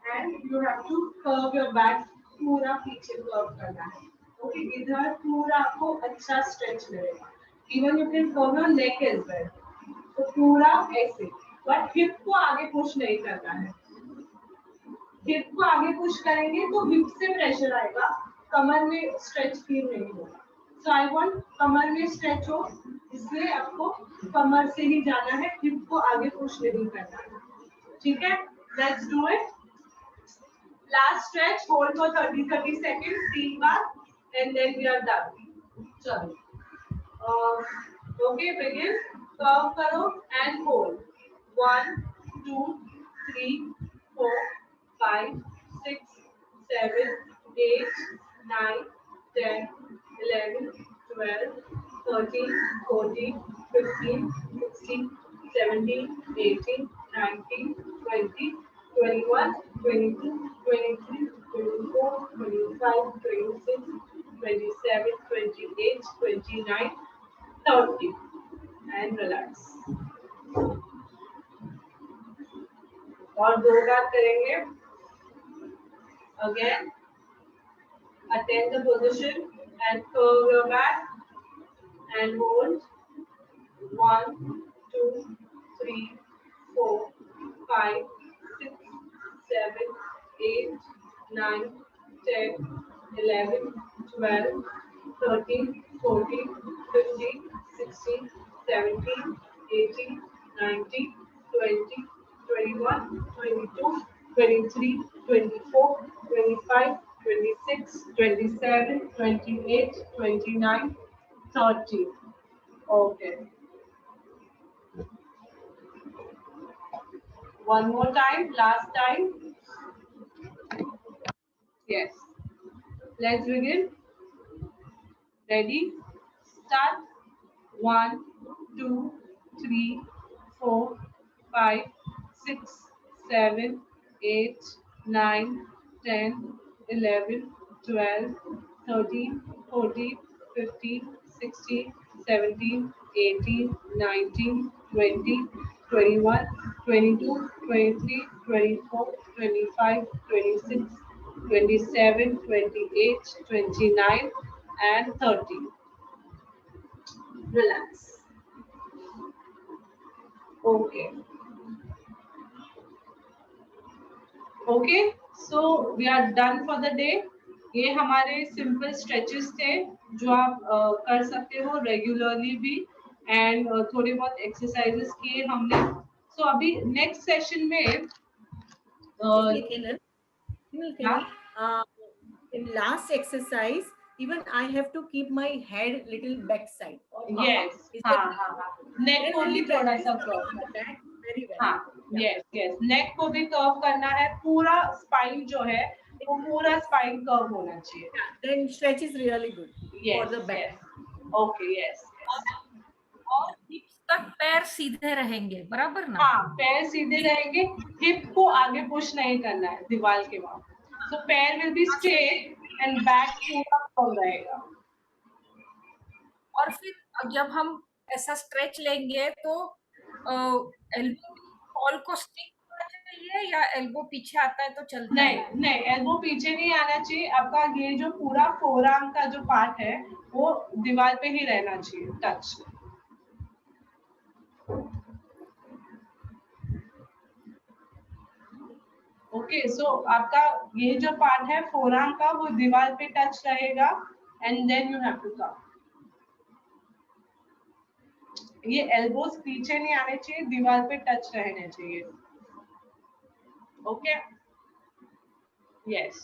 and you have to curve your back पूरा पीछे कर्व करना है ओके इधर पूरा आपको अच्छा स्ट्रेच मिलेगा even you can curve your neck as well तो पूरा ऐसे बट हिप को आगे पुश नहीं करना है हिप को आगे पुश करेंगे तो हिप से प्रेशर आएगा कमर में स्ट्रेच फील नहीं होगा सो आई वांट कमर में स्ट्रेच हो इसलिए आपको कमर से ही जाना है हिप को आगे पुश नहीं करना है ठीक है let's do it last stretch hold for 30 seconds 3 बार and then we are done चलो ओके बिगिन कर्व करो एंड होल्ड 1 2 3 4 5 6 7 8 9 10 11 12 13 14 15 16 17 18 19 20 21 22 23 24 25 26 27 28 29 30 and relax और 2 बार करेंगे again attain the position and curve your back and hold 1 2 3 4 5 6 7 8 9, 10, 11, 12, 13, 14, 15, 16, 17, 18, 19, 20, 21, 22, 23, 24, 25, 26, 27, 28, 29, 30. Okay. One more time, last time. Yes. Let's begin. Ready? Start. 1, 2, 3, 4, 5, 6, 7, 8, 9, 10, 11, 12, 13, 14, 15, 16, 17, 18, 19, 20, 21, 22, 23, 24, 25, 26, 27, 28, 29, and 30. Relax. Okay. Okay. So we are done for the day. ये हमारे simple stretches थे जो आप कर सकते हो regularly भी and थोड़े बहुत एक्सरसाइजेस किए हमने. सो अभी नेक्स्ट सेशन में in last exercise even I have to keep my head little back side. yes, हाँ. नेक को भी थोड़ा सा कर्व. Very well. हाँ, yes. नेक को भी कर्व करना है. पूरा स्पाइन जो है वो पूरा स्पाइन कर्व होना चाहिए. Then stretch is really good for the back. Yes. Okay, yes. और हिप्स तक पैर सीधे रहेंगे, बराबर ना? हाँ, पैर सीधे रहेंगे. हिप को आगे पुश नहीं करना है दीवार के वहां. So पैर will be straight and back पूरा कर्व रहेगा. और फिर जब हम ऐसा स्ट्रेच लेंगे तो एल्बो बॉल को स्टिक करना चाहिए या एल्बो पीछे आता है तो चलता है? नहीं, एल्बो पीछे नहीं आना चाहिए. आपका ये जो पूरा फोरआर्म का जो पार्ट है वो दीवार पे ही रहना चाहिए टच. ओके, सो आपका ये जो पार्ट है फोरआर्म का वो दीवार पे टच रहेगा and then you have to come. ये एल्बोस पीछे नहीं आने चाहिए, दीवार पे टच रहने चाहिए. Okay, yes.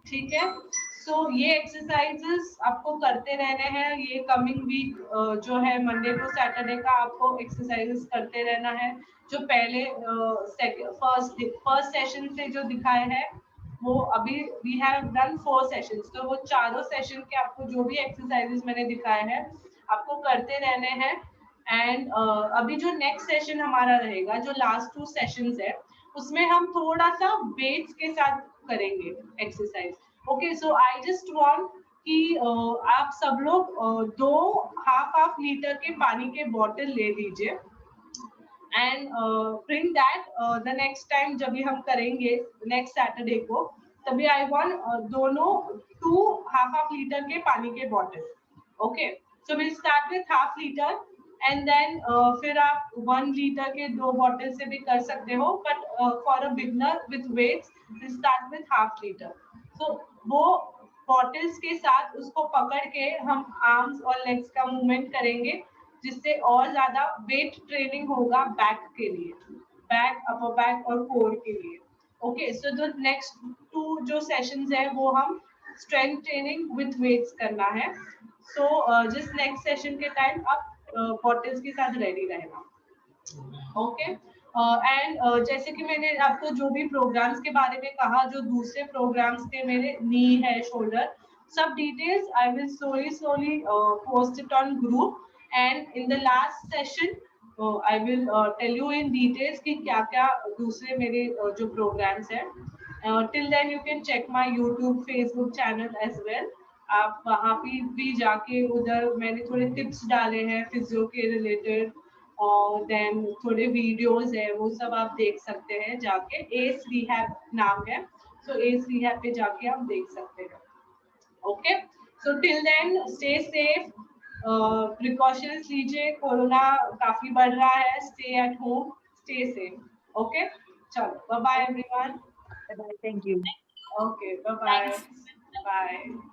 ठीक है. सो ये एक्सरसाइजेस आपको करते रहने हैं. ये कमिंग वीक जो है मंडे टू सैटरडे का आपको एक्सरसाइजेस करते रहना है. जो पहले फर्स्ट सेशन से जो दिखाए हैं वो अभी वी हैव डन 4 सेशंस. तो वो चारों सेशन के आपको जो भी एक्सरसाइजेस मैंने दिखाए हैं आपको करते रहने हैं. एंड अभी जो नेक्स्ट सेशन हमारा रहेगा जो लास्ट 2 सेशंस है उसमें हम थोड़ा सा वेट्स के साथ करेंगे exercise. Okay, so I just want कि आप सब लोग 2 हाफ लीटर के पानी के बॉटल ले लीजिए and bring that the next time जब भी हम करेंगे नेक्स्ट सैटरडे को तभी आई वांट दोनों 2 हाफ लीटर के पानी के bottle. Okay, so will start with half litre and then फिर आप 1 लीटर के 2 बॉटल से भी कर सकते हो. But for a beginner with weights will start with half litre. So वो बॉटल्स के साथ उसको पकड़ के हम आर्म्स और लेग्स का मूवमेंट करेंगे जिससे और ज्यादा वेट ट्रेनिंग होगा बैक के लिए, बैक, अपर बैक और कोर के लिए. ओके, सो द नेक्स्ट 2 जो सेशंस है वो हम स्ट्रेंथ ट्रेनिंग विथ वेट्स करना है. सो जिस नेक्स्ट सेशन के टाइम आप बॉटल्स के साथ रेडी रहना. ओके, एंड जैसे कि मैंने आपको जो भी प्रोग्राम्स के बारे में कहा जो दूसरे प्रोग्राम्स थे मेरे नी है, शोल्डर, सब details I will slowly post it on group and in the last session I will tell you in details कि क्या क्या दूसरे मेरे जो प्रोग्राम्स हैं. till then you can check my YouTube, Facebook channel as well. आप वहाँ पे भी जाके उधर मैंने थोड़े टिप्स डाले हैं फिजियो के रिलेटेड और देन थोड़े वीडियोस है वो सब आप देख सकते हैं जाके. एस रिहैब नाम है, सो एस रिहैब पे जाके आप देख सकते हैं. Okay, so till then stay safe, precautions लीजिए. कोरोना काफी बढ़ रहा है. Stay at home, stay safe. Okay, chalo, bye bye everyone. Bye. Thank you. Okay, bye bye. Thanks. Bye.